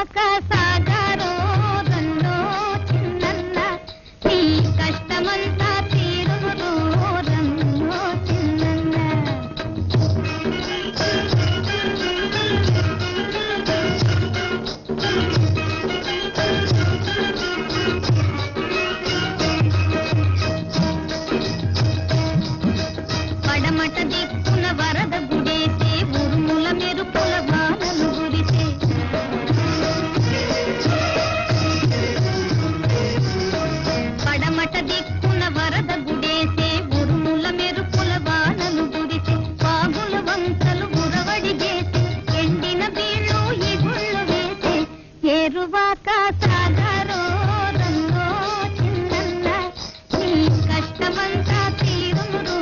ఏరువాక సాగరో రన్నో చిన్నన్న నీ కష్టమంతా తీరును రన్నో చిన్నన్న పడమట దిక్కున వరద గుడేసే ఉరుముల మెరుపుల వానలు గురిసే పడమట దిక్కున వరద గుడేసే ఉరుముల మెరుపుల వానలు గురిసే పాగుల వంకలు ఉరవడి చేసే ఎండిన బీళ్ళు ఇగుళ్ళు వేసే ఏరువాక సాగరో రన్నో చిన్నన్న నీ కష్టమంతా తీరును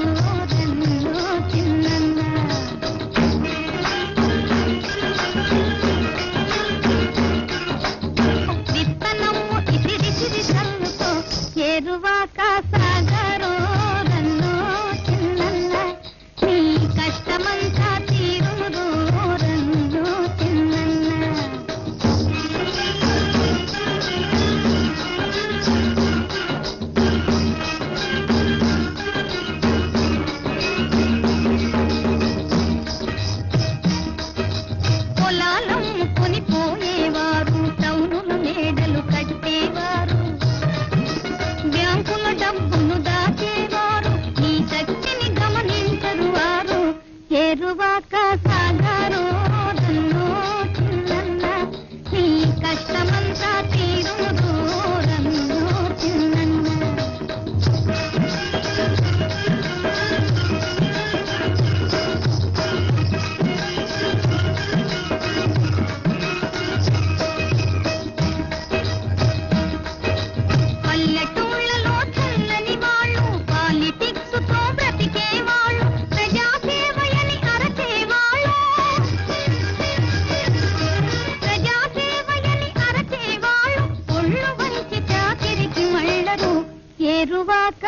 రన్నో చిన్నన్న విత్తనము ఇసిరిసిరి చల్లుతో ఏరువాక సాగరో రన్నో చిన్నన్న నీ కష్టమంతా తీరును రన్నో చిన్నన్న పొలాలమ్ముకొని పోయేవారు టౌనుల మేడలు కట్టేవారు బ్యాంకుల డబ్బును దాచేవారు ఈ శక్తిని గమనించరు వారు ఏరువాక సాగరో రన్నో చిన్నన్న నీ కష్టమంతా తీరును రన్నో చిన్నన్న పల్లెటూళ్ళలో చల్లని వాళ్ళు పాలిటిక్స్తో బ్రతికేవాళ్ళు ప్రజాసేవయని అరచేవాళ్ళు ఒళ్ళు వంచి చాకిరికి మళ్ళరు ఏరువాక